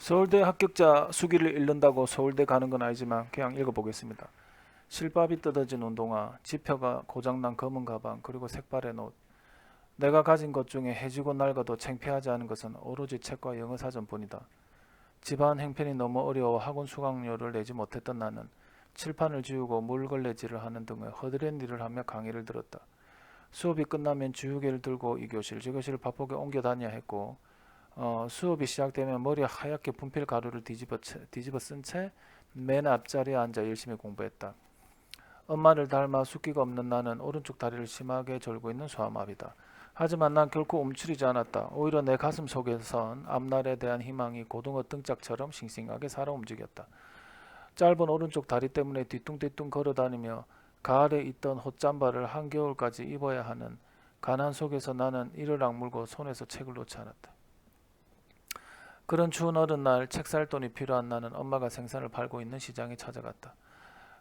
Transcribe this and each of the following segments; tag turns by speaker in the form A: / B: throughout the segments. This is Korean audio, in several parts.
A: 서울대 합격자 수기를 잃는다고 서울대 가는 건 아니지만 그냥 읽어보겠습니다. 실밥이 뜯어진 운동화, 지퍼가 고장난 검은 가방, 그리고 색발의 옷. 내가 가진 것 중에 해지고 낡아도 창피하지 않은 것은 오로지 책과 영어 사전뿐이다. 집안 형편이 너무 어려워 학원 수강료를 내지 못했던 나는 칠판을 지우고 물걸레질을 하는 등의 허드렛 일을 하며 강의를 들었다. 수업이 끝나면 지우개를 들고 이 교실, 저 교실을 바쁘게 옮겨 다녀야 했고 수업이 시작되면 머리에 하얗게 분필 가루를 뒤집어 쓴 채 맨 앞자리에 앉아 열심히 공부했다. 엄마를 닮아 숫기가 없는 나는 오른쪽 다리를 심하게 절고 있는 소아마비다. 하지만 난 결코 움츠리지 않았다. 오히려 내 가슴 속에선 앞날에 대한 희망이 고등어 등짝처럼 싱싱하게 살아 움직였다. 짧은 오른쪽 다리 때문에 뒤뚱뒤뚱 걸어다니며 가을에 있던 옷잠바를 한겨울까지 입어야 하는 가난 속에서 나는 이를 악물고 손에서 책을 놓지 않았다. 그런 추운 어른날 책 살 돈이 필요한 나는 엄마가 생선을 팔고 있는 시장에 찾아갔다.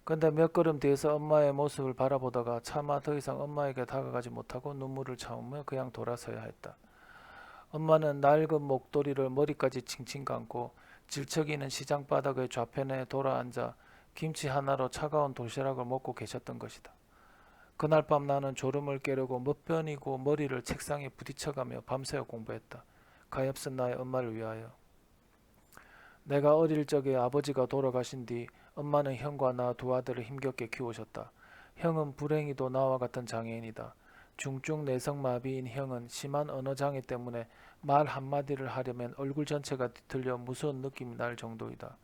A: 근데 몇 걸음 뒤에서 엄마의 모습을 바라보다가 차마 더 이상 엄마에게 다가가지 못하고 눈물을 참으며 그냥 돌아서야 했다. 엄마는 낡은 목도리를 머리까지 칭칭 감고 질척이는 시장 바닥의 좌편에 돌아앉아 김치 하나로 차가운 도시락을 먹고 계셨던 것이다. 그날 밤 나는 졸음을 깨려고 멋변이고 머리를 책상에 부딪혀가며 밤새워 공부했다. 가엾은 나의 엄마를 위하여. 내가 어릴 적에 아버지가 돌아가신 뒤 엄마는 형과 나 두 아들을 힘겹게 키우셨다. 형은 불행히도 나와 같은 장애인이다. 중증 내성마비인 형은 심한 언어장애 때문에 말 한마디를 하려면 얼굴 전체가 뒤틀려 무서운 느낌이 날 정도이다.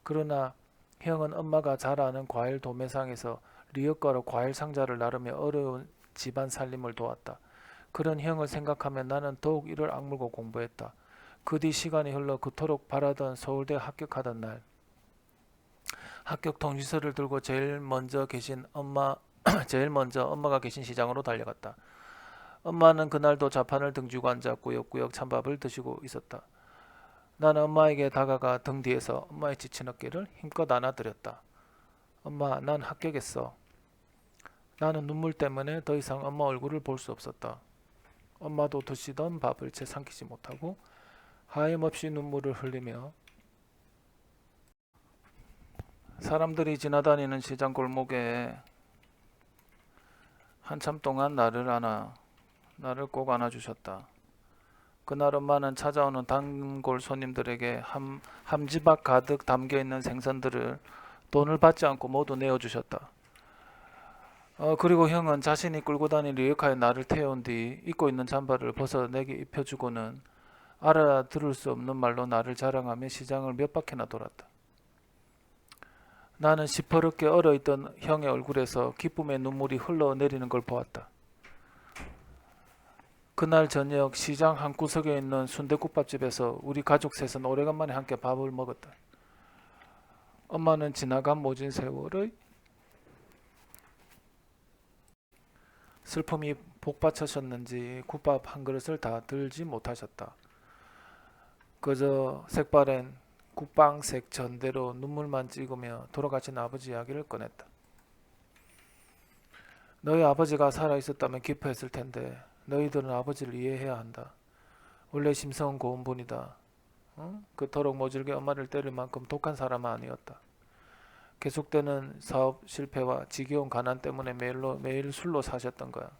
A: 그러나 형은 엄마가 잘 아는 과일 도매상에서 리어가로 과일 상자를 나르며 어려운 집안 살림을 도왔다. 그런 형을 생각하면 나는 더욱 이를 악물고 공부했다. 그 뒤 시간이 흘러 그토록 바라던 서울대 합격하던 날, 합격 통지서를 들고 제일 먼저 엄마가 계신 시장으로 달려갔다. 엄마는 그날도 자판을 등지고 앉아 꾸역꾸역 찬밥을 드시고 있었다. 나는 엄마에게 다가가 등 뒤에서 엄마의 지친 어깨를 힘껏 안아드렸다. 엄마, 난 합격했어. 나는 눈물 때문에 더 이상 엄마 얼굴을 볼 수 없었다. 엄마도 드시던 밥을 채 삼키지 못하고 하염없이 눈물을 흘리며 사람들이 지나다니는 시장 골목에 한참 동안 나를 꼭 안아주셨다. 그날 엄마는 찾아오는 단골 손님들에게 함지박 가득 담겨있는 생선들을 돈을 받지 않고 모두 내어주셨다. 그리고 형은 자신이 끌고 다닌 리어카에 나를 태운 뒤 입고 있는 잠바를 벗어 내게 입혀주고는 알아들을 수 없는 말로 나를 자랑하며 시장을 몇 바퀴나 돌았다. 나는 시퍼렇게 얼어있던 형의 얼굴에서 기쁨의 눈물이 흘러내리는 걸 보았다. 그날 저녁 시장 한구석에 있는 순댓국밥집에서 우리 가족 셋은 오래간만에 함께 밥을 먹었다. 엄마는 지나간 모진 세월의 슬픔이 복받쳐셨는지 국밥 한 그릇을 다 들지 못하셨다. 그저 색바랜 국방색 전대로 눈물만 찍으며 돌아가신 아버지 이야기를 꺼냈다. 너희 아버지가 살아있었다면 기뻐했을 텐데 너희들은 아버지를 이해해야 한다. 원래 심성은 고운 분이다. 그토록 모질게 엄마를 때릴 만큼 독한 사람은 아니었다. 계속되는 사업 실패와 지겨운 가난 때문에 매일 술로 사셨던 거야.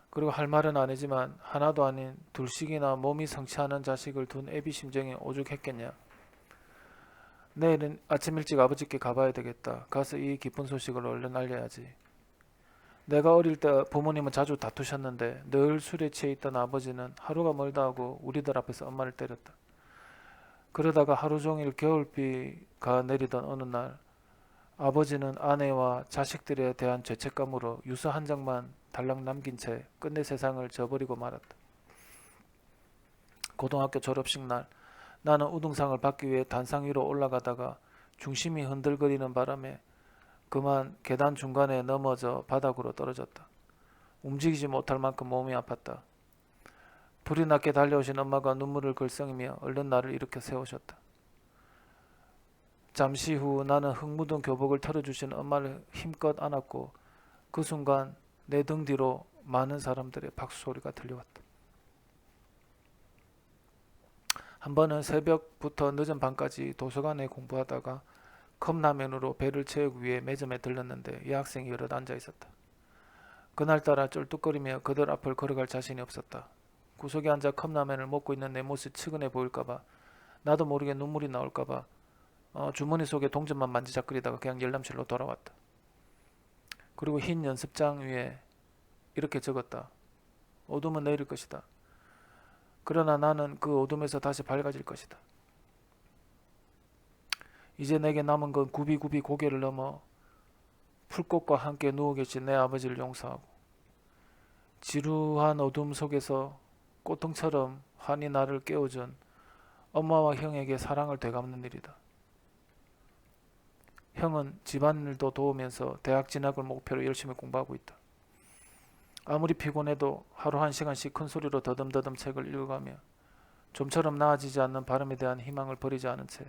A: 그리고 할 말은 아니지만 하나도 아닌 둘씩이나 몸이 성취하는 자식을 둔 애비 심정이 오죽했겠냐. 내일은 아침 일찍 아버지께 가봐야 되겠다. 가서 이 기쁜 소식을 얼른 알려야지. 내가 어릴 때 부모님은 자주 다투셨는데 늘 술에 취해 있던 아버지는 하루가 멀다 하고 우리들 앞에서 엄마를 때렸다. 그러다가 하루 종일 겨울비가 내리던 어느 날 아버지는 아내와 자식들에 대한 죄책감으로 유서 한 장만 달랑 남긴 채 끝내 세상을 저버리고 말았다. 고등학교 졸업식 날 나는 우등상을 받기 위해 단상 위로 올라가다가 중심이 흔들거리는 바람에 그만 계단 중간에 넘어져 바닥으로 떨어졌다. 움직이지 못할 만큼 몸이 아팠다. 불이 났게 달려오신 엄마가 눈물을 글썽이며 얼른 나를 일으켜 세우셨다. 잠시 후 나는 흙 묻은 교복을 털어주신 엄마를 힘껏 안았고 그 순간 내 등 뒤로 많은 사람들의 박수 소리가 들려왔다. 한 번은 새벽부터 늦은 밤까지 도서관에 공부하다가 컵라면으로 배를 채우기 위해 매점에 들렀는데 여학생이 여럿 앉아 있었다. 그날따라 쩔뚝거리며 그들 앞을 걸어갈 자신이 없었다. 구석에 앉아 컵라면을 먹고 있는 내 모습이 측은해 보일까봐, 나도 모르게 눈물이 나올까봐 주머니 속에 동전만 만지작거리다가 그냥 열람실로 돌아왔다. 그리고 흰 연습장 위에 이렇게 적었다. 어둠은 내릴 것이다. 그러나 나는 그 어둠에서 다시 밝아질 것이다. 이제 내게 남은 건 굽이굽이 고개를 넘어 풀꽃과 함께 누워 계신 내 아버지를 용서하고, 지루한 어둠 속에서 꽃등처럼 환히 나를 깨워준 엄마와 형에게 사랑을 되갚는 일이다. 형은 집안일도 도우면서 대학 진학을 목표로 열심히 공부하고 있다. 아무리 피곤해도 하루 1시간씩 큰 소리로 더듬더듬 책을 읽어가며 좀처럼 나아지지 않는 바람에 대한 희망을 버리지 않은 채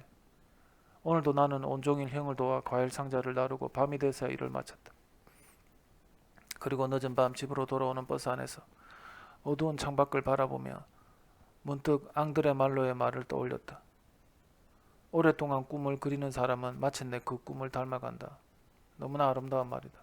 A: 오늘도 나는 온종일 형을 도와 과일 상자를 나르고 밤이 돼서야 일을 마쳤다. 그리고 늦은 밤 집으로 돌아오는 버스 안에서 어두운 창밖을 바라보며 문득 앙드레 말로의 말을 떠올렸다. 오랫동안 꿈을 그리는 사람은 마침내 그 꿈을 닮아간다. 너무나 아름다운 말이다.